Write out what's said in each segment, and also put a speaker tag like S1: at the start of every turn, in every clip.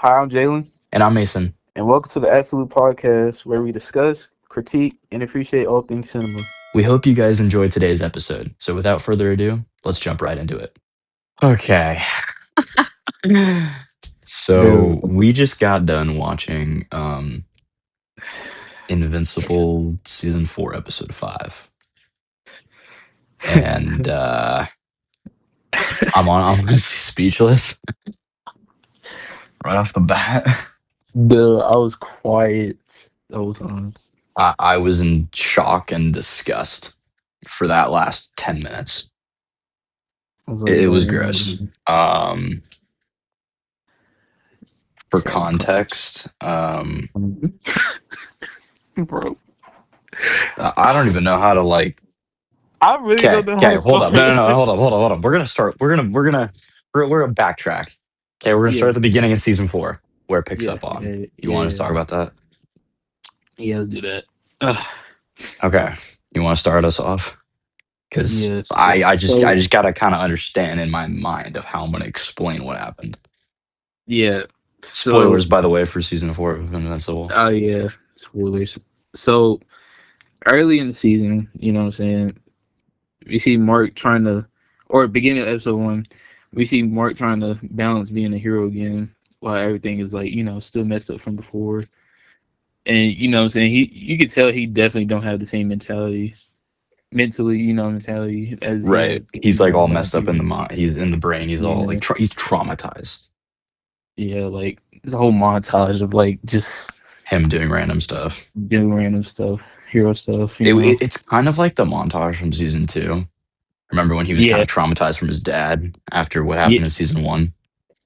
S1: Hi, I'm Jalen,
S2: And I'm Mason.
S1: and welcome to the Absolute Podcast, where we discuss, critique, and appreciate all things cinema.
S2: We hope you guys enjoyed today's episode. So without further ado, let's jump right into it. Okay. So
S1: Dude,
S2: we just got done watching Invincible season 4, episode 5. And I'm honestly speechless right off the bat.
S1: I was quiet the whole time.
S2: I was in shock and disgust for that last 10 minutes.
S1: I was like,
S2: It was gross.
S1: man,
S2: For
S1: so quiet.
S2: context,
S1: Bro,
S2: I don't even know how to
S1: I really
S2: Okay,
S1: don't know how
S2: okay,
S1: to
S2: hold up.
S1: start.
S2: No, hold up. We're gonna start. We're gonna backtrack. Okay, we're gonna start
S1: Yeah,
S2: at the beginning of season 4, where it picks
S1: yeah,
S2: up on.
S1: yeah,
S2: You want to
S1: yeah,
S2: talk about that?
S1: yeah, let's do that. Ugh,
S2: Okay, you want to start us off? Because
S1: yes.
S2: I just gotta kind of understand in my mind of how I'm gonna explain what happened.
S1: Yeah,
S2: Spoilers,
S1: so,
S2: by the way, for season 4 of Invincible.
S1: oh, yeah, spoilers. So, early in the season, you know what I'm saying? We see Mark trying to, or beginning of episode one, we see Mark trying to balance being a hero again while everything is like, still messed up from before. And you know what I'm saying? You could tell he definitely don't have the same mentally, mentality as he
S2: Right,
S1: had,
S2: he's like all
S1: last
S2: messed up in the
S1: season.
S2: mind. He's in the brain. He's all
S1: Yeah.
S2: he's traumatized.
S1: Yeah, like this whole montage of like just
S2: Him doing random stuff.
S1: doing random stuff, hero stuff,
S2: It's kind of like the montage from season 2. Remember when he was kind
S1: Yeah.
S2: of traumatized from his dad after what
S1: Yeah.
S2: happened in season 1?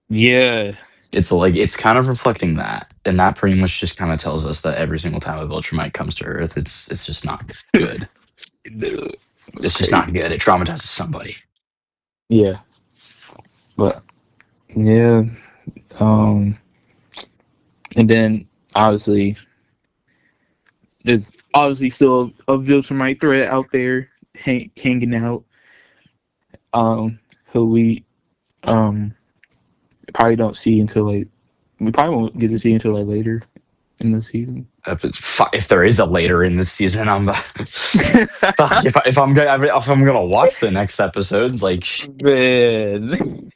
S1: Yeah.
S2: It's kind of reflecting that, and that pretty much just kind of tells us that every single time a Viltrumite comes to Earth, it's just not good.
S1: It was
S2: It's just not
S1: crazy.
S2: good. It traumatizes somebody.
S1: Yeah. But yeah. Um, and then obviously there's obviously still a Viltrumite threat out there hanging out. Who we um probably don't see until like we probably won't get to see until like later in the season.
S2: If there is a later in this season, I'm fuck. If I'm gonna watch the next episodes, like shit.
S1: Man,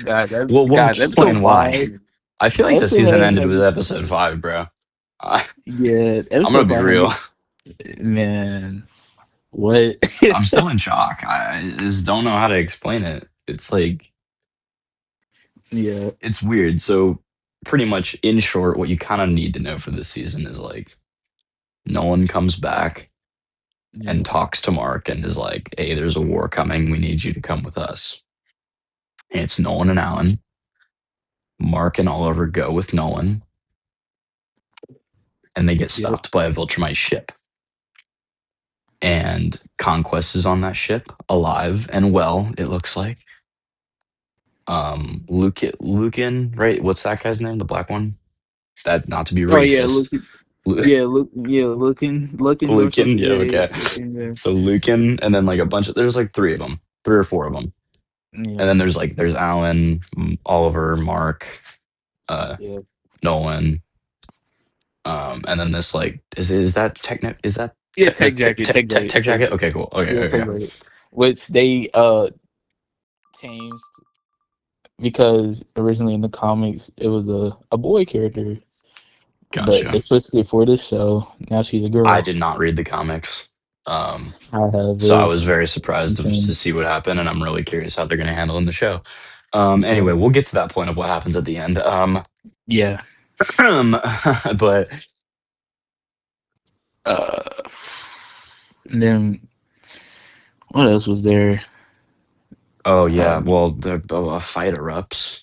S1: God,
S2: We'll
S1: episode
S2: explain why.
S1: five.
S2: I feel like the
S1: Episode
S2: season
S1: five is
S2: ended
S1: gonna
S2: with
S1: be
S2: episode 5, bro. I,
S1: yeah.
S2: I'm gonna
S1: Episode
S2: be
S1: five gonna
S2: real.
S1: be man. What?
S2: I'm still in shock. I just don't know how to explain it. It's like
S1: Yeah.
S2: it's weird. So pretty much in short, what you kind of need to know for this season is like Nolan comes back
S1: Yeah.
S2: and talks to Mark and is like, "Hey, there's a war coming. We need you to come with us." And it's Nolan and Alan. Mark and Oliver go with Nolan, and they get
S1: Yep.
S2: stopped by a Viltrumite ship. And Conquest is on that ship, alive and well. It looks like. Lucan, right? What's that guy's name? The black one. That not to be
S1: Oh yeah.
S2: racist.
S1: Yeah. Looking or
S2: Lucan,
S1: something.
S2: yeah,
S1: Yeah.
S2: okay.
S1: Looking.
S2: So Lucan, and then like a bunch of there's like 3 of them, 3 or 4 of them,
S1: Yeah.
S2: and then there's Alan, Oliver, Mark, uh,
S1: Yeah.
S2: Nolan, and then this like is that
S1: Yeah. Tech jacket. Tech jacket.
S2: tech
S1: Tech
S2: jacket?
S1: jacket.
S2: Okay, cool. Okay,
S1: Yeah. Tech
S2: okay,
S1: jacket. Which they changed because originally in the comics it was a boy character, but
S2: gotcha.
S1: especially for this show, now she's a
S2: I
S1: girl.
S2: did not read the comics, um,
S1: I have
S2: so I was
S1: this
S2: very
S1: some
S2: surprised to
S1: change.
S2: see what happened, and I'm really curious how they're going to handle in the show. Anyway,
S1: Yeah.
S2: we'll get to that point of what happens at the end.
S1: Yeah.
S2: But
S1: Uh, and then what else was there?
S2: oh yeah,
S1: Um,
S2: well a fight erupts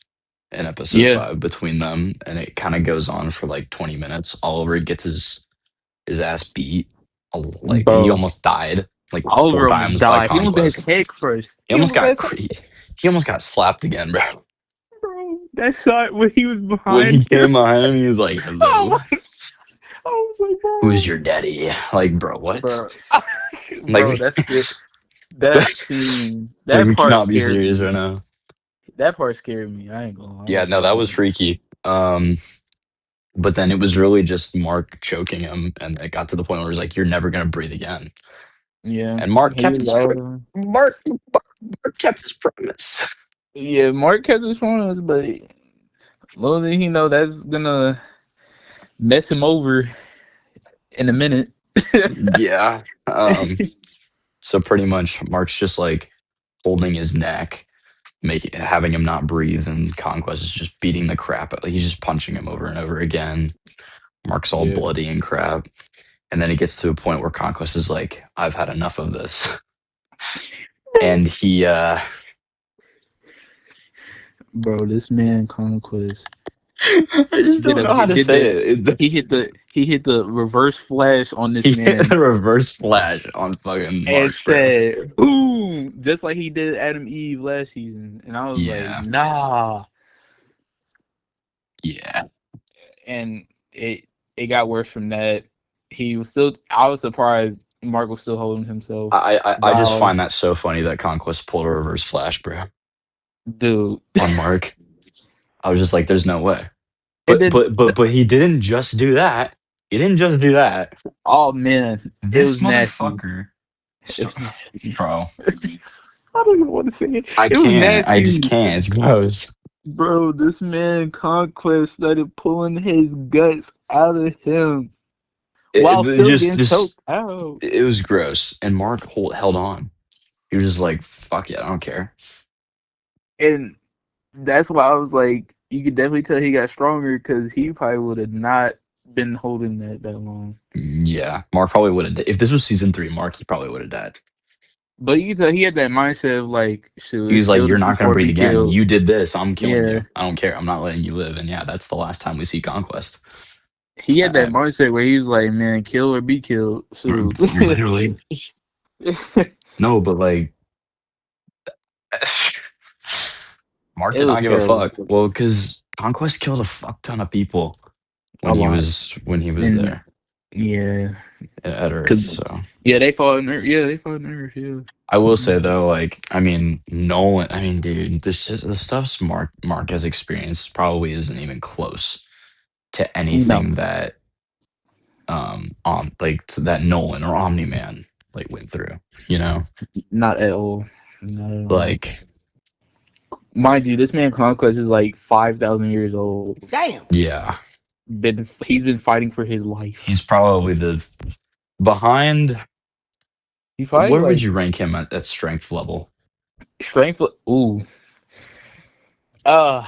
S2: in episode
S1: yeah,
S2: 5 between them, and it kind of goes on for like 20 minutes. Oliver gets his ass beat, like he
S1: bro.
S2: almost died like 4
S1: Oliver almost
S2: times by
S1: died. He almost got his
S2: Conquest.
S1: head crushed.
S2: He almost got he almost got slapped again, bro.
S1: Bro, that shot when he was
S2: When
S1: behind
S2: he
S1: him.
S2: came behind him, he was like,
S1: Oh
S2: "Hello,
S1: my! I was like,
S2: who's
S1: bro,
S2: your daddy?" Like, bro, what?
S1: bro,
S2: Like,
S1: bro. That's it. That scene,
S2: like
S1: that
S2: we
S1: part
S2: cannot be
S1: scared
S2: serious right
S1: me.
S2: now.
S1: That part scared me. I ain't gonna lie.
S2: Yeah,
S1: That
S2: no,
S1: scared
S2: that
S1: me.
S2: was freaky. Um, but then it was really just Mark choking him, and it got to the point where it was like, "You're never gonna breathe again."
S1: Yeah,
S2: And Mark
S1: he
S2: kept
S1: was
S2: his
S1: out. Of
S2: Mark kept his promise.
S1: Yeah, Mark kept his promise, but little did he know that's gonna mess him over in a minute.
S2: Yeah. So pretty much, Mark's just like holding his neck, making having him not breathe, and Conquest is just beating the crap out. Like, he's just punching him over and over again. Mark's all
S1: Yeah,
S2: bloody and crap. And then it gets to a point where Conquest is like, I've had enough of this. And he
S1: bro, this man Conquest
S2: I just don't know how to
S1: did
S2: say
S1: the
S2: it.
S1: he hit the reverse flash on this
S2: He hit
S1: man
S2: a reverse flash on fucking
S1: and
S2: Mark, bro.
S1: said boom, just like he did Adam Eve last season, and I was like,
S2: Yeah.
S1: nah,
S2: Yeah.
S1: and it got worse from that. He was still. I was surprised Mark was still holding himself.
S2: I just
S1: Wow,
S2: find that so funny that Conquest pulled a reverse flash, bro,
S1: dude,
S2: on Mark. I was just like, there's no way.
S1: and
S2: But
S1: then
S2: but but but he didn't just do that. He didn't just do that.
S1: oh man, it
S2: This
S1: was nasty.
S2: motherfucker,
S1: It was nasty.
S2: bro.
S1: I don't even want to say it.
S2: I
S1: It was
S2: can't. I just
S1: nasty.
S2: can't. It's gross.
S1: Bro, this man Conquest started pulling his guts out of him while
S2: It
S1: still
S2: just
S1: getting
S2: just
S1: choked out.
S2: it was gross. And Mark held on. He was just like, fuck it, I don't care.
S1: And that's why I was like, you could definitely tell he got stronger because he probably would have not been holding that long.
S2: Yeah, Mark probably would have. If this was season 3, Mark, he probably would have died.
S1: But you can tell he had that mindset of like, shoot, it's
S2: He's like,
S1: kill
S2: you're
S1: them
S2: not gonna
S1: before
S2: breathe
S1: be
S2: again.
S1: killed.
S2: You did this. I'm killing
S1: Yeah.
S2: you. I don't care. I'm not letting you live. And yeah, that's the last time we see Conquest.
S1: He had that
S2: Uh,
S1: mindset where he was like, man, kill or be killed. Shoot.
S2: literally. No, but like, Mark
S1: It
S2: did not
S1: was
S2: give a
S1: terrible.
S2: fuck. Well, because Conquest killed a fuck ton of people
S1: A lot.
S2: when he was
S1: And
S2: there
S1: yeah.
S2: at Earth.
S1: Cause
S2: So
S1: yeah, they fought in Earth. Yeah, they fought in Earth, yeah.
S2: I will say though, like, I mean, Nolan. I mean, dude, the stuff Mark has experienced probably isn't even close to
S1: No,
S2: anything that on like that Nolan or Omni Man like went through. You know,
S1: not at all. Not at all.
S2: like,
S1: Mind you, this man Conquest is like 5,000 years old.
S2: yeah,
S1: He's been fighting for his life.
S2: he's probably the behind.
S1: He's probably
S2: Where would
S1: like
S2: you rank him at strength level
S1: strength. Ooh, uh,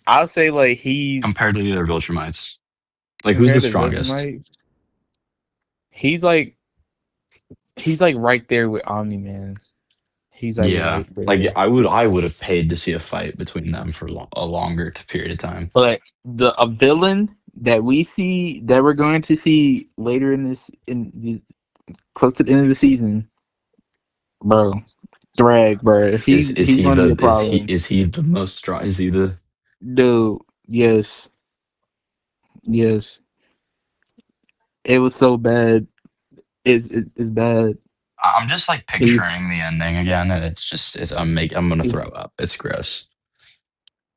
S1: I'll say like he's
S2: compared to the other Viltrumites? Like, who's the
S1: compared to
S2: strongest?
S1: Vegemite. He's like he's like right there with Omni Man. He's like
S2: Yeah,
S1: right
S2: like
S1: there.
S2: I would have paid to see a fight between them for a longer period of time.
S1: But the a villain that we see that we're going to see later in close to the end of the season, bro. Drag, bro. He's gonna be a problem,
S2: Is he the most strong? Is he the?
S1: dude. Yes, yes. It was so bad. It's bad.
S2: I'm just like
S1: He,
S2: picturing the ending again, and it's just it's I'm gonna
S1: he
S2: throw up. It's gross.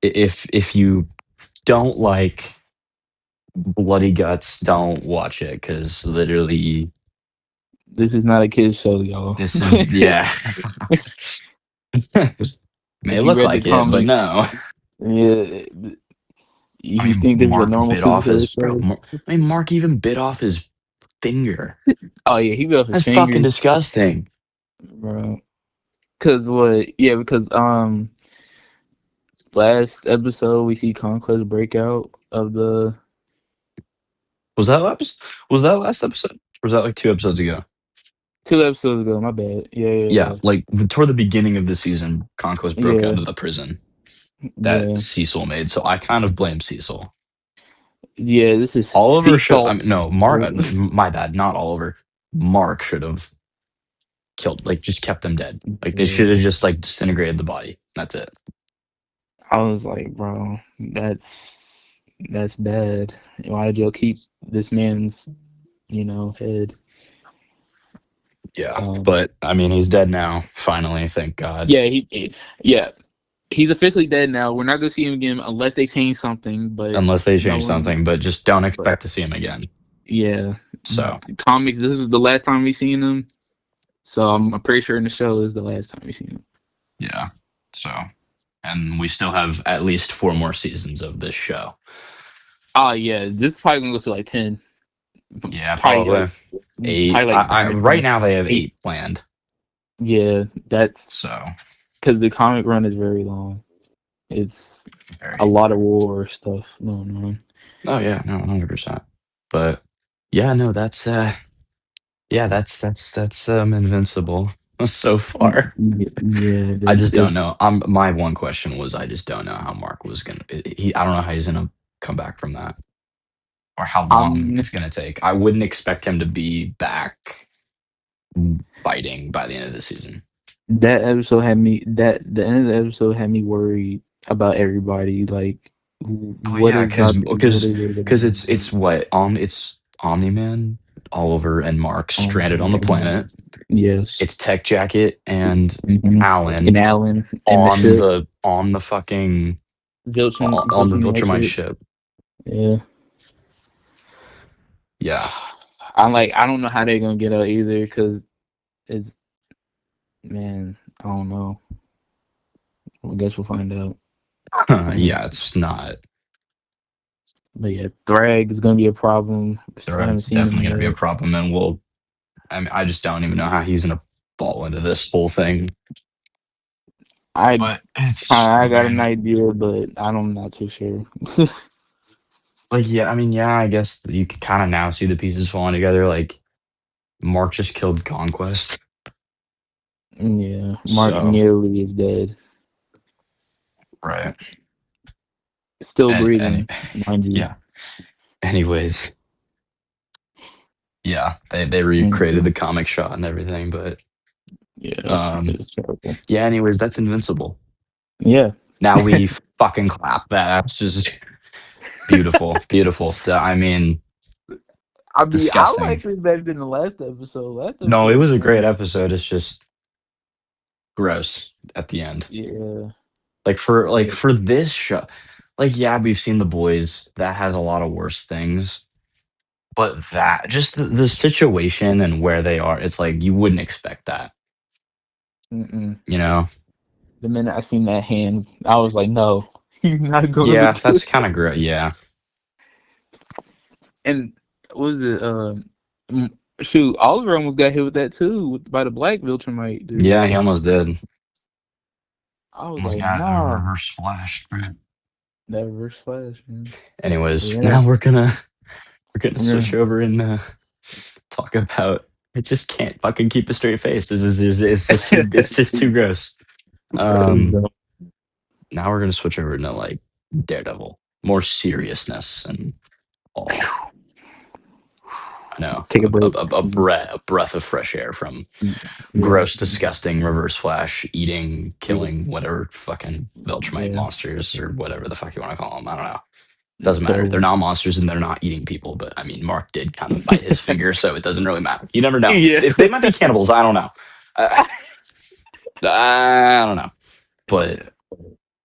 S2: If you don't like bloody guts, don't watch it because literally
S1: this is not a kids show, y'all.
S2: this is yeah. May
S1: If you
S2: look
S1: read the
S2: like it, but
S1: comics,
S2: no.
S1: yeah,
S2: I
S1: you
S2: mean,
S1: think this is a
S2: Mark
S1: normal
S2: bit off
S1: superhero
S2: his bro.
S1: show?
S2: I mean, Mark even bit off his finger.
S1: Oh yeah, he bit off his
S2: That's fucking
S1: fingers,
S2: disgusting.
S1: bro. Cause what? Yeah, because last episode we see Conquest breakout of the
S2: Was that last? Was that last episode? Or was that like 2 episodes ago?
S1: 2 episodes ago. My bad. Yeah,
S2: Yeah,
S1: yeah,
S2: like toward the beginning of the season, Conquest broke
S1: yeah,
S2: out of the prison that
S1: yeah,
S2: Cecil made. So I kind of blame Cecil.
S1: yeah. This is
S2: Oliver
S1: sea
S2: should. I mean,
S1: salts.
S2: no, Mark. My bad. Not Oliver. Mark should have killed. Like, just kept them dead. Like, they should have
S1: Yeah.
S2: just like disintegrated the body. That's it.
S1: I was like, bro, that's bad. Why'd you keep this man's, head?
S2: Yeah,
S1: Um,
S2: but I mean, he's dead now. Finally, thank God.
S1: yeah, yeah. He's officially dead now. We're not gonna see him again unless they change something. But
S2: unless they
S1: no
S2: change
S1: one.
S2: something, but just don't
S1: But
S2: expect to see him again.
S1: yeah,
S2: So
S1: comics. This is the last time we seen him. So I'm pretty sure in the show is the last time we seen him.
S2: yeah. So and we still have at least 4 more seasons of this show.
S1: Oh yeah, this is probably gonna go to like 10.
S2: Yeah,
S1: Probably
S2: probably
S1: like
S2: eight.
S1: probably like 9 or
S2: Right
S1: 10.
S2: now they have
S1: 8.
S2: 8 planned.
S1: Yeah, that's
S2: So
S1: because the comic run is very long. It's a
S2: very.
S1: lot of war stuff going on.
S2: Oh yeah, no, 100%. But yeah, no, that's yeah, that's Invincible so far.
S1: Yeah,
S2: I just don't
S1: it's
S2: know. My one question was I just don't know how Mark was gonna. I don't know how he's gonna come back from that, or how long
S1: I'm
S2: it's gonna take. I wouldn't expect him to be back fighting by the end of the season.
S1: that episode had me that the end of the episode had me worried about everybody. Like,
S2: Oh
S1: what
S2: yeah,
S1: is about to, what are they gonna
S2: it's
S1: do?
S2: what it's Omni Man, Oliver, and Mark stranded on the planet.
S1: Yes.
S2: It's Tech Jacket and
S1: And
S2: Alan
S1: Alan and the ship,
S2: on the fucking on the
S1: Viltrum
S2: Viltrumite
S1: ship.
S2: ship.
S1: Yeah.
S2: Yeah,
S1: I'm like, I don't know how they're gonna get out either because it's, man, I don't know. I guess we'll find out.
S2: yeah, it's not.
S1: But yeah, Thrag is gonna be a problem. Still haven't
S2: It's
S1: seen him
S2: definitely going to be a
S1: yet.
S2: problem, and we'll. I mean, I just don't even know how he's going to fall into this whole thing.
S1: I
S2: But it's
S1: I got an
S2: man,
S1: idea, but I'm not too sure.
S2: like yeah, I mean, yeah, I guess you can kind of now see the pieces falling together. Like Mark just killed Conquest,
S1: Yeah, Mark
S2: so
S1: nearly is dead.
S2: right,
S1: Still
S2: and
S1: breathing, mind you.
S2: yeah. Anyways, yeah, they recreated
S1: Mhm.
S2: the comic shot and everything, but
S1: Yeah,
S2: um,
S1: it's terrible.
S2: yeah. Anyways, that's Invincible.
S1: Yeah,
S2: Now we fucking clap. That's just beautiful, beautiful. I mean,
S1: I mean, I
S2: disgusting.
S1: liked it better than the last episode. Last
S2: No, it
S1: episode
S2: was
S1: was
S2: a great
S1: nice.
S2: episode. It's just gross at the end.
S1: Yeah,
S2: Like
S1: yeah.
S2: for this show, like yeah, we've seen The Boys. That has a lot of worse things. But that just the situation and where they are, it's like you wouldn't expect that,
S1: Mm-mm.
S2: you know?
S1: The minute I seen that hand, I was like, no, he's not going to
S2: Yeah,
S1: do
S2: that's
S1: it.
S2: kind of great. Yeah.
S1: And what was it? Shoot, Oliver almost got hit with that too by the black Viltrumite dude.
S2: Yeah, he almost did.
S1: I was
S2: Almost
S1: like,
S2: got
S1: nah,
S2: reverse flashed.
S1: that reverse flash, man. But
S2: Anyways,
S1: yeah,
S2: now we're gonna
S1: yeah.
S2: switch over and talk about I just can't fucking keep a straight face. This is it's just too gross.
S1: Let's
S2: Um
S1: go.
S2: Now we're gonna switch over to like Daredevil. More seriousness and all. I know.
S1: Take a break.
S2: A breath of fresh air from
S1: Yeah,
S2: gross, disgusting reverse flash, eating,
S1: yeah,
S2: killing, whatever fucking Viltrumite
S1: yeah.
S2: monsters or whatever the fuck you want to call them. I don't know. Doesn't matter. They're
S1: Terrible.
S2: not monsters and they're not eating people. But I mean, Mark did kind of bite his finger, so it doesn't really matter. You never know.
S1: Yeah.
S2: If they might be cannibals, I don't know. I don't know. But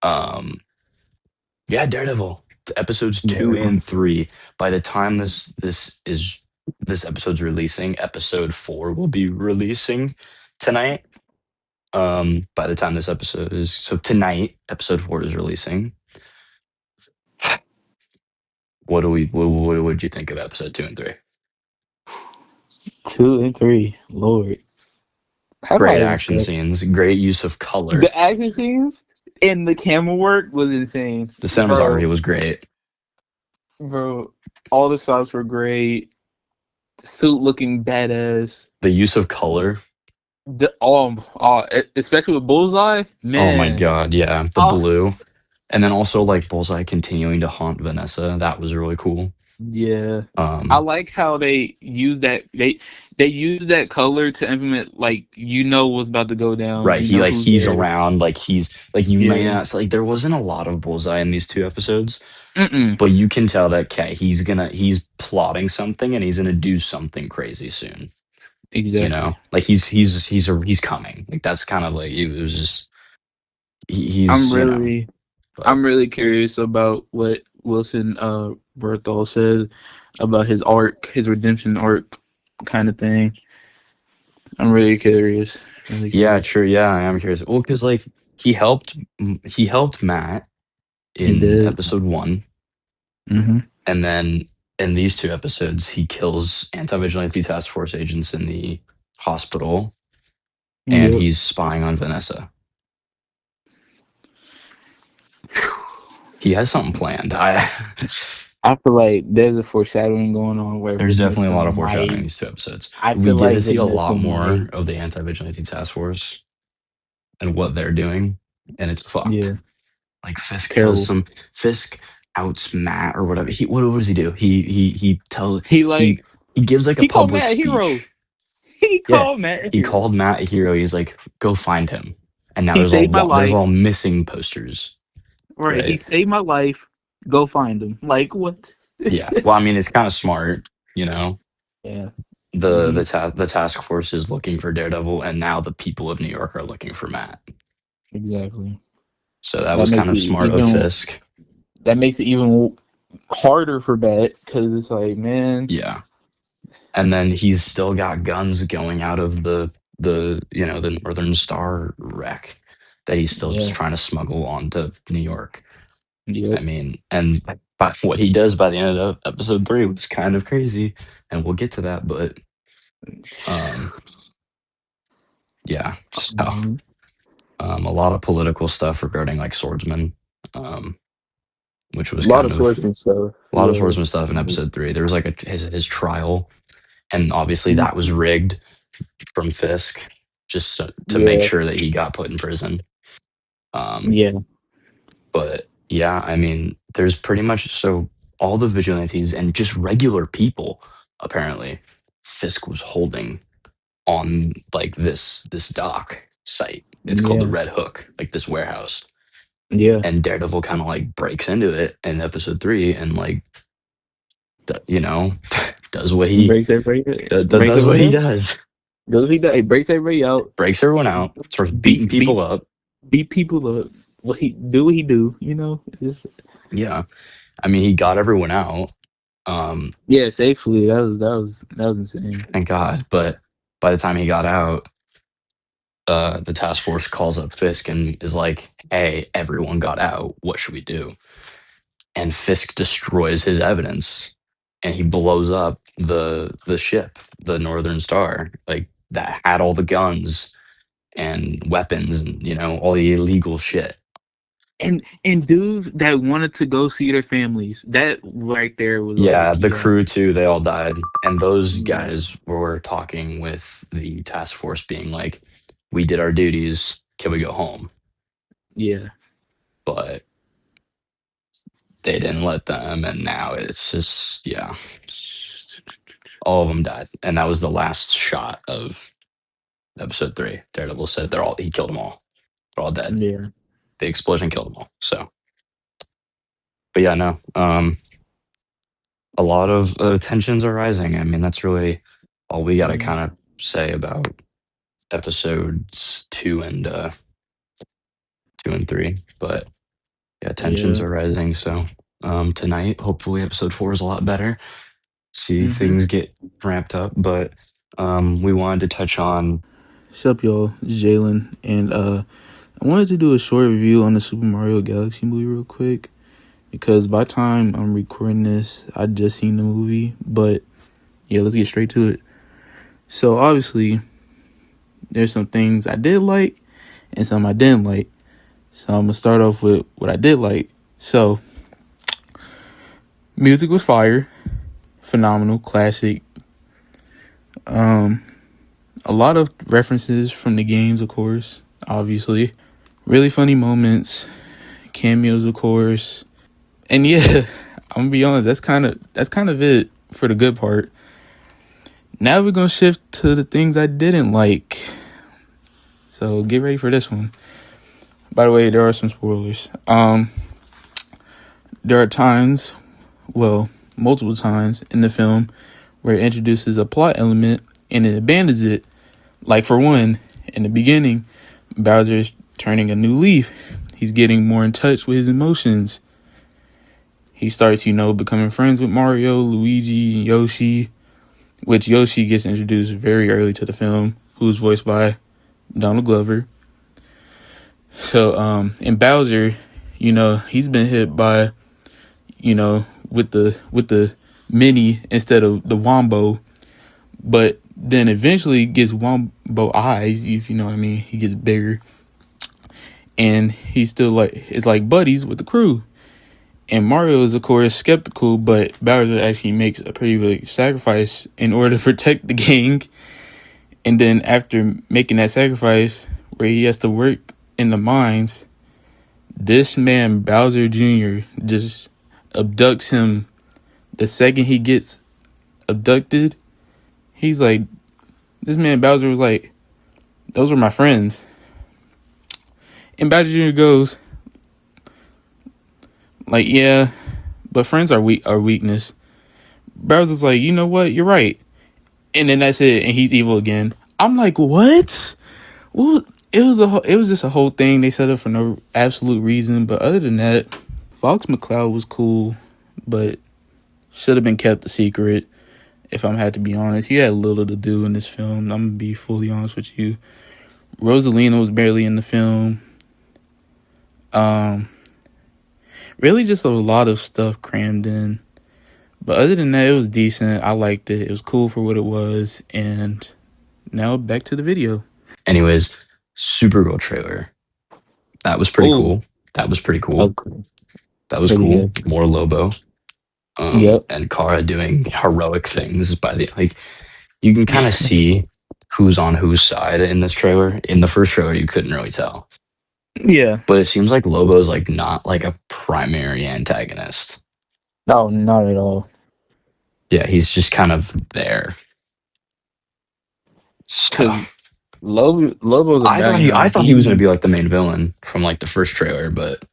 S2: um, yeah, Daredevil episodes two
S1: Yeah.
S2: and three. By the time this episode's releasing, episode 4 will be releasing tonight. By the time this episode is so tonight, episode 4 is releasing. What would you think of episode 2 and 3?
S1: 2 and 3. Lord. How do
S2: Great
S1: I even
S2: action
S1: start?
S2: scenes, great use of color.
S1: The action scenes and the camera work was insane.
S2: The cinematography
S1: Bro,
S2: was great.
S1: bro. All the shots were great. The suit looking badass.
S2: The use of color.
S1: Especially with Bullseye,
S2: Oh my
S1: man.
S2: god, yeah, the
S1: Oh,
S2: blue. And then also like Bullseye continuing to haunt Vanessa. That was really cool.
S1: yeah. I
S2: Um,
S1: like how they use that color to implement like what's about to go down.
S2: right.
S1: You know who's
S2: He's
S1: there.
S2: around, like he's like you may
S1: Yeah.
S2: not so, like there wasn't a lot of Bullseye in these 2 episodes,
S1: Mm-mm.
S2: but you can tell that okay, he's plotting something and he's gonna do something crazy soon. You
S1: Exactly.
S2: know? Like he's coming. Like that's kind of like it was just He's,
S1: I'm
S2: you know,
S1: really
S2: but
S1: I'm really curious about what Wilson Berthel said about his arc, his redemption arc kind of thing. I'm really curious. Really
S2: yeah,
S1: curious.
S2: true. Yeah, I am curious. Well, because like he helped Matt
S1: He
S2: in
S1: did.
S2: episode one,
S1: Mm-hmm.
S2: and then in these two episodes, he kills anti-vigilante task force agents in the hospital, and
S1: Yep.
S2: he's spying on Vanessa. He has something planned. I
S1: I feel like there's a foreshadowing going on where
S2: There's definitely a
S1: Vanessa
S2: lot of foreshadowing in
S1: might.
S2: these two episodes.
S1: I
S2: We
S1: feel
S2: get
S1: like
S2: to see a
S1: Vanessa
S2: lot more
S1: might.
S2: of the anti-vigilante task force and what they're doing, and it's
S1: Yeah.
S2: fucked. Like
S1: Terrible.
S2: Fisk outs Matt or whatever. What does he do?
S1: He like
S2: He gives like a
S1: he called
S2: public
S1: Matt a hero.
S2: speech.
S1: He
S2: Yeah,
S1: called Matt a
S2: he
S1: hero.
S2: called Matt a hero. He's like, go find him. And now
S1: He saved my
S2: there's all
S1: life.
S2: missing posters,
S1: Right. He
S2: right?
S1: saved my life. Go find him. Like what?
S2: Yeah. Well, I mean, it's kind of smart, you know.
S1: Yeah. He's
S2: The task force is looking for Daredevil, and now the people of New York are looking for Matt.
S1: exactly.
S2: So that
S1: That
S2: was kind
S1: makes
S2: of
S1: it
S2: smart of
S1: even.
S2: Fisk.
S1: That makes it even harder for Bat because it's like, man.
S2: Yeah. And then he's still got guns going out of the Northern Star wreck that he's still just
S1: Yeah.
S2: trying to smuggle onto New York. I
S1: Yep.
S2: mean, and by what he does by the end of episode 3 was kind of crazy, and we'll get to that. But um, yeah, so
S1: Mhm.
S2: a lot of political stuff regarding like swordsmen, um, which
S1: A
S2: was
S1: lot
S2: kind
S1: of
S2: of
S1: swordsman stuff.
S2: a lot of
S1: Yeah.
S2: swordsman stuff in episode 3. There was like his trial, and obviously that was
S1: Mhm.
S2: rigged from Fisk just to make
S1: Yeah.
S2: sure that he got put in prison. Um,
S1: Yeah.
S2: but yeah, I mean, there's pretty much so all the vigilantes and just regular people apparently Fisk was holding on like this dock site. It's called the
S1: Yeah.
S2: Red Hook, like this warehouse.
S1: Yeah.
S2: And Daredevil kind of like breaks into it in episode 3 and like you know does what he
S1: Breaks everybody. Breaks
S2: does what
S1: everybody
S2: he
S1: out.
S2: does.
S1: Goes he does. He breaks everybody out.
S2: Breaks everyone out, starts beating
S1: Beat
S2: people
S1: beat
S2: up.
S1: beat people up. What he do? What he do? You know. It's just,
S2: Yeah. I mean, he got everyone out.
S1: yeah. Safely. That was insane.
S2: Thank God. But by the time he got out, the task force calls up Fisk and is like, "Hey, everyone got out. What should we do?" And Fisk destroys his evidence, and he blows up the ship, the Northern Star, like that had all the guns and weapons and all the illegal shit.
S1: And dudes that wanted to go see their families. That right there was like,
S2: Yeah, the
S1: yeah,
S2: crew too, they all died. And those
S1: yeah,
S2: guys were talking with the task force being like, we did our duties, can we go home?
S1: yeah.
S2: But they didn't let them, and now it's just yeah, all of them died. And that was the last shot of episode 3. Daredevil said he killed them all. They're all dead.
S1: Yeah.
S2: The explosion killed them all. So but yeah, no. A lot of tensions are rising. I mean, that's really all we gotta
S1: Mm,
S2: kind of say about episodes 2 and 3. But yeah, tensions
S1: yeah.
S2: are rising. So tonight, hopefully episode 4 is a lot better. See
S1: Mm-hmm.
S2: things get ramped up. But we wanted to touch on
S1: What's up, y'all? It's Jalen, and I wanted to do a short review on the Super Mario Galaxy movie real quick because by the time I'm recording this, I just seen the movie. But yeah, let's get straight to it. So obviously, there's some things I did like and some I didn't like. So I'm gonna start off with what I did like. So music was fire, phenomenal, classic. A lot of references from the games, of course, obviously. Really funny moments, cameos, of course. And yeah, I'm gonna be honest, that's kind of it for the good part. Now we're gonna shift to the things I didn't like. So get ready for this one. By the way, there are some spoilers. There are times, well, multiple times in the film where it introduces a plot element and it abandons it. Like for one, in the beginning, Bowser's turning a new leaf he's getting more in touch with his emotions. He starts, becoming friends with Mario, Luigi, and Yoshi, which Yoshi gets introduced very early to the film, who's voiced by Donald Glover. So, and Bowser, he's been hit by, with the mini instead of the Wombo, but then eventually gets Wombo eyes, if you know what I mean. He gets bigger, and he's still it's like buddies with the crew. And Mario is, of course, skeptical, but Bowser actually makes a pretty big sacrifice in order to protect the gang. And then after making that sacrifice, where he has to work in the mines, this man, Bowser Jr., just abducts him. The second he gets abducted, he's like, this man, Bowser, was like, those were my friends. And Bowser Jr. goes, like, yeah, but friends are weakness. Bowser's like, you know what? You're right. And then that's it. And he's evil again. I'm like, what? Well, it was just a whole thing they set up for no absolute reason. But other than that, Fox McCloud was cool, but should have been kept a secret. If I'm had to be honest, he had little to do in this film. I'm gonna be fully honest with you. Rosalina was barely in the film. Um, really just a lot of stuff crammed in. But other than that, it was decent. I liked it. It was cool for what it was. And now back to the video.
S2: Anyways, Supergirl trailer. That was pretty
S1: Oh,
S2: cool. That was pretty cool.
S1: okay.
S2: That was
S1: Pretty
S2: cool.
S1: good.
S2: More Lobo.
S1: Yep.
S2: And Kara doing heroic things by the like you can kind of see who's on whose side in this trailer. In the first trailer you couldn't really tell.
S1: Yeah.
S2: But it seems like Lobo's like not like a primary antagonist.
S1: No, not at all.
S2: Yeah, he's just kind of there. So
S1: Because Lobo's a bounty
S2: I
S1: hunter.
S2: thought he was gonna be like the main villain from like the first trailer, but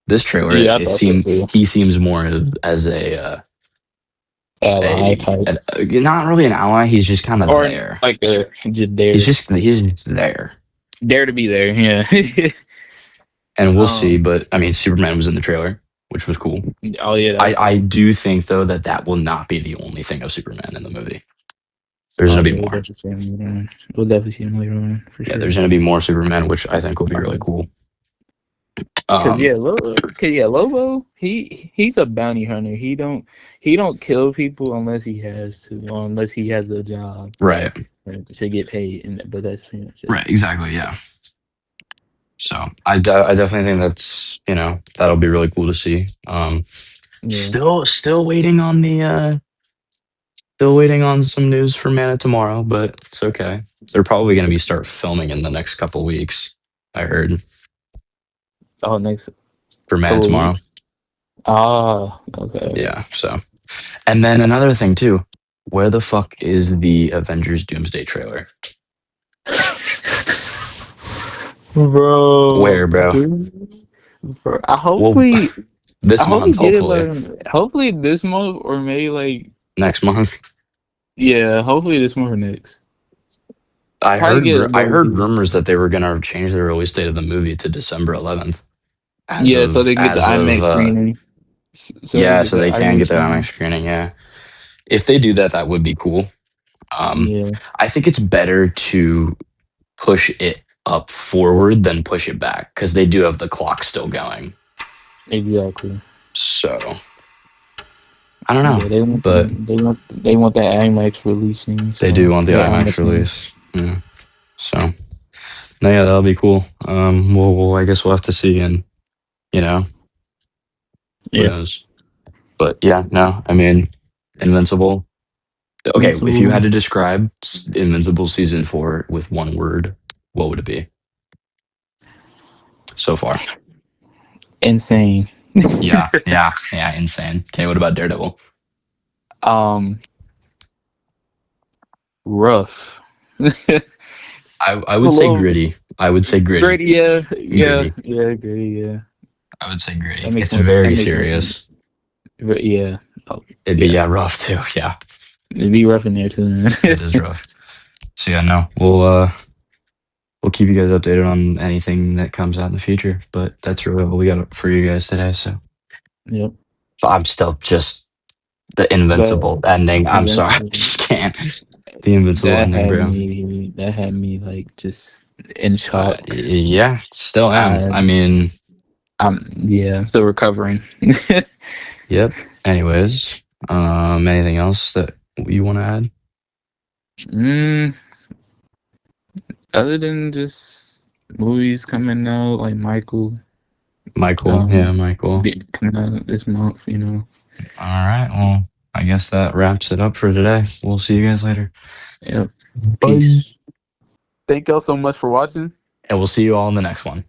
S2: this trailer
S1: Yeah, I
S2: it
S1: thought so
S2: seemed
S1: too.
S2: he seems more as
S1: Ally type.
S2: not really an ally. He's just kind of
S1: Or
S2: there.
S1: like just there.
S2: He's just there,
S1: Dare to be there, yeah.
S2: and we'll see.
S1: um
S2: But I mean, Superman was in the trailer, which was cool.
S1: oh yeah, that was
S2: I
S1: cool.
S2: do think though that that will not be the only thing of Superman in the movie. There's
S1: Oh
S2: gonna be
S1: yeah, we'll
S2: more.
S1: definitely see him later on. We'll definitely see him later on for
S2: Yeah,
S1: sure.
S2: there's gonna be more Superman, which I think will be really cool.
S1: Cause
S2: Um,
S1: Lobo, he's a bounty hunter. He don't kill people unless he has to, or unless he has a job
S2: right,
S1: to get paid. But that's pretty much it.
S2: right, exactly, yeah. So I definitely think that's that'll be really cool to see.
S1: Yeah,
S2: Still waiting on the still waiting on some news for Man of Tomorrow, but it's okay. They're probably gonna be start filming in the next couple weeks. I heard
S1: oh, next
S2: for Man of
S1: couple of
S2: Tomorrow.
S1: weeks. Ah, okay.
S2: Yeah. So, and then another thing too. Where the fuck is the Avengers Doomsday trailer?
S1: Bro,
S2: Where, bro?
S1: bro,
S2: Well,
S1: I
S2: this
S1: hope we
S2: month,
S1: get it
S2: hopefully.
S1: like hopefully this month or maybe like
S2: Next month.
S1: yeah, hopefully this month or next. Probably get it
S2: I
S1: low
S2: heard
S1: key.
S2: rumors that they were gonna change the release date of the movie to December 11th.
S1: Yeah, so they get the
S2: As of
S1: IMAX screening. So they
S2: yeah,
S1: get
S2: so
S1: the
S2: they can
S1: IMAX
S2: get the IMAX
S1: screening.
S2: screening. Yeah, if they do that, that would be cool. Um,
S1: Yeah,
S2: I think it's better to push it up forward than push it back because they do have the clock still going.
S1: exactly.
S2: So I don't know,
S1: Yeah, they want
S2: but
S1: they want that IMAX releasing.
S2: they do
S1: So
S2: want the
S1: yeah,
S2: IMAX
S1: IMAX.
S2: release. Yeah. So no, yeah, that'll be cool. I guess we'll have to see, and you know, who
S1: Yeah,
S2: knows? But yeah, no, I mean, Invincible. Okay, if you had
S1: Invincible,
S2: to describe Invincible season 4 with one word, what would it be so far?
S1: insane.
S2: Yeah, insane. Okay, what about Daredevil?
S1: um, rough. It's
S2: I
S1: a
S2: would say
S1: little
S2: gritty. I would say gritty.
S1: gritty. Yeah, yeah,
S2: Gritty.
S1: yeah, gritty. Yeah,
S2: I would say gritty.
S1: that makes
S2: It's
S1: more. That
S2: very
S1: makes more sense.
S2: serious.
S1: Yeah. Oh,
S2: It'd be
S1: yeah.
S2: yeah, rough too. Yeah,
S1: It'd be rough in there too, man.
S2: it is rough. So yeah, no, we'll keep you guys updated on anything that comes out in the future. But that's really all we got for you guys today.
S1: Yep.
S2: So I'm still just the
S1: But
S2: Invincible ending. I'm sorry, I
S1: Invincible,
S2: just can't. The Invincible ending, bro.
S1: that had me like just in shock.
S2: Yeah, still am.
S1: I
S2: I mean,
S1: yeah, I'm still recovering.
S2: yep. Anyways, anything else that you want to add?
S1: mm, other than just movies coming out like Michael,
S2: Michael,
S1: um,
S2: yeah, Michael.
S1: coming out this month, you know.
S2: All right. Well, I guess that wraps it up for today. We'll see you guys later.
S1: Yep.
S2: Bye.
S1: Peace. Thank y'all so much for watching.
S2: And we'll see you all in the next one.